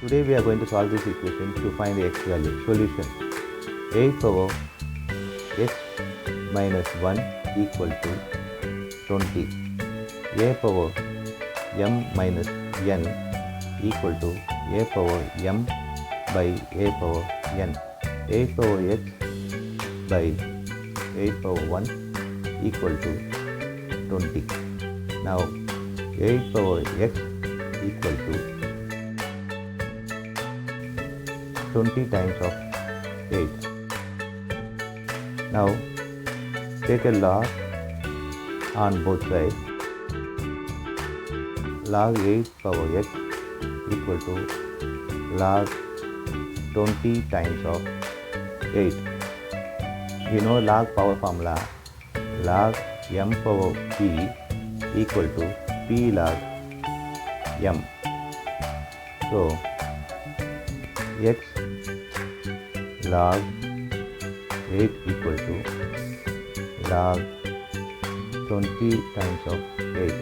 Today we are going to solve this equation to find the x value. Solution: 8 power x minus 1 equal to 20. A power m minus n equal to a power m by a power n. 8 power x by 8 power 1 equal to 20. Now 8 power x equal to 20 times of 8. Now take a log on both sides. Log 8 power x equal to log 20 times of 8. We know log power formula. Log m power p equal to p log m. So x log 8 equal to log 20 times of 8.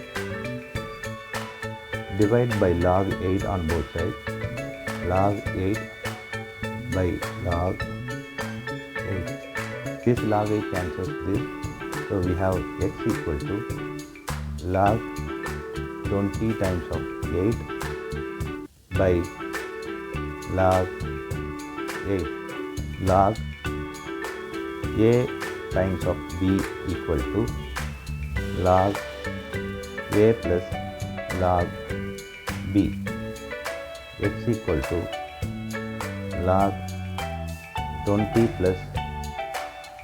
Divide by log 8 on both sides. Log 8 by log 8. This log 8 cancels this. So we have x equal to log 20 times of 8 by log 8. Log a times of b equal to log a plus log b. X equal to log 20 plus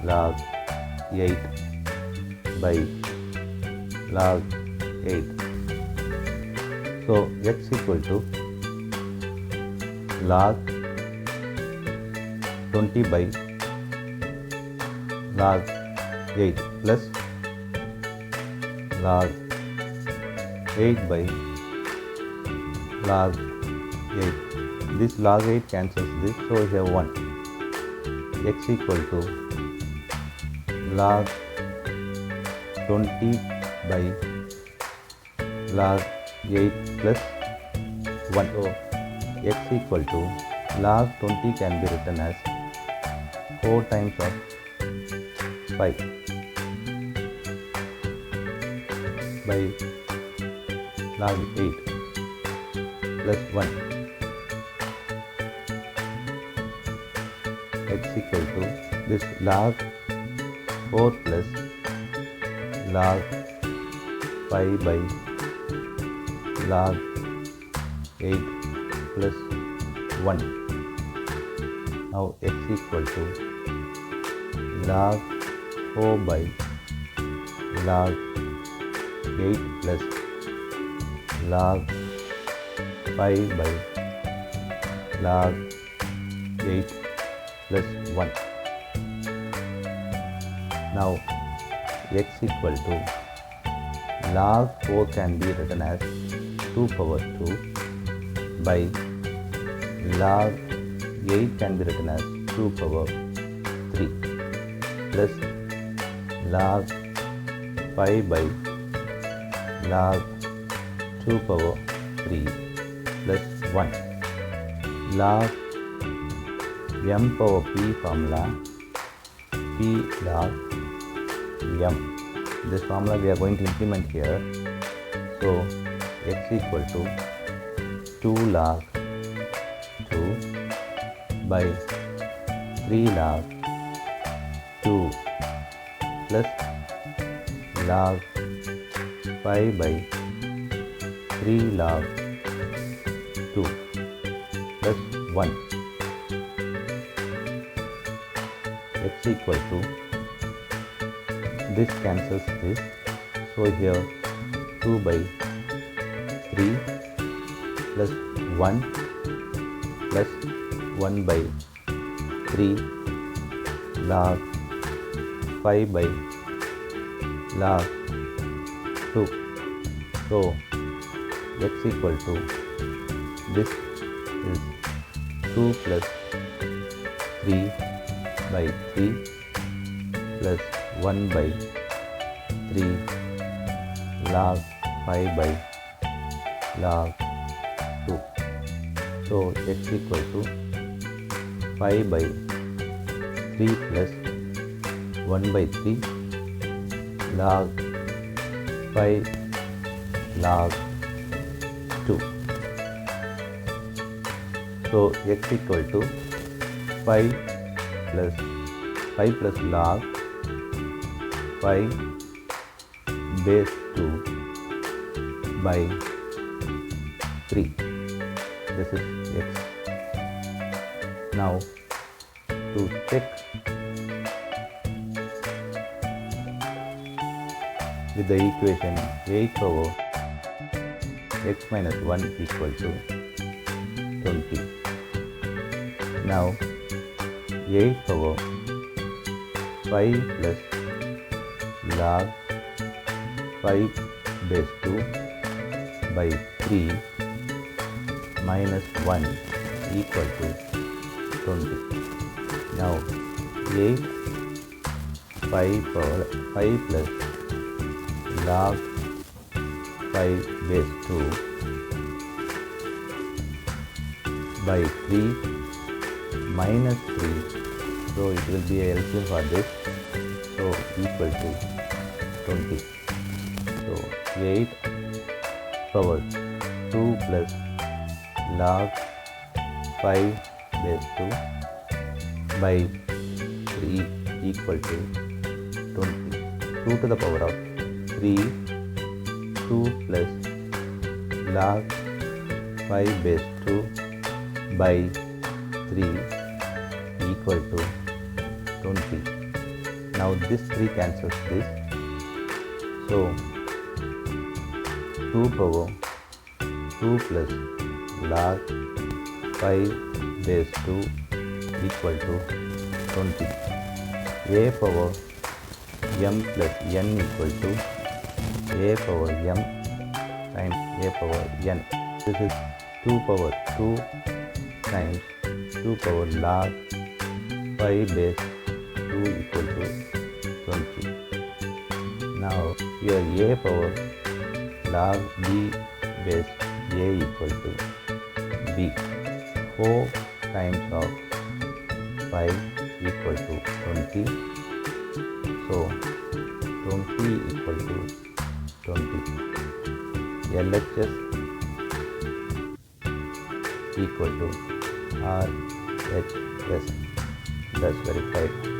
log 8 by log 8. So x equal to log 20 by log 8 plus log 8 by log 8. This log 8 cancels this, so we have 1. X equal to log 20 by log 8 plus 1. So x equal to log 20 can be written as 4 times of 5 by log 8 plus 1. X equal to this log 4 plus log 5 by log 8 plus 1. Now x equal to log 4 by log 8 plus log 5 by log 8 plus 1. Now x equal to log 4 can be written as 2 power 2 by log 8 can be written as 2 power 3 plus log 5 by log 2 power 3 plus 1. Log m power p formula, p log m. This formula we are going to implement here. So x equal to 2 log 2 by 3 log 2 plus log 5 by 3 log 2 plus 1. X equal to this cancels this, so here 2 by 3 plus 1 plus 1 by 3 log 5 by log 2. So x equal to this is 2 plus 3 by 3 plus 1 by 3 log 5 by log 2. So x equal to 5 by 3 plus 1 by 3 log 5 log 2. So x equal to 5 plus log 5 base 2 by 3. This is x. Now to check with the equation 8 over x minus 1 equal to 20. Now 8 over 5 plus log 5 base 2 by 3 minus 1 equal to 20. Now 8 5 plus log 5 base 2 by 3 minus 3, so it will be a LCM for this, so equal to 20. So 8 power 2 plus log 5 base 2 by 3 equal to 20. 2 to the power of 3, 2 plus log 5 base 2 by 3 equal to 20. Now this 3 cancels this. So 2 power 2 plus log 5 base 2 equal to 20. A power m plus n equal to a power m times a power n. This is 2 power 2 times 2 power log 5 base 2 equal to 20. Now here a power log b base a equal to b. 4 times of 5 equal to 20. So 20 equal to 20. LHS equal to RHS. That's verified.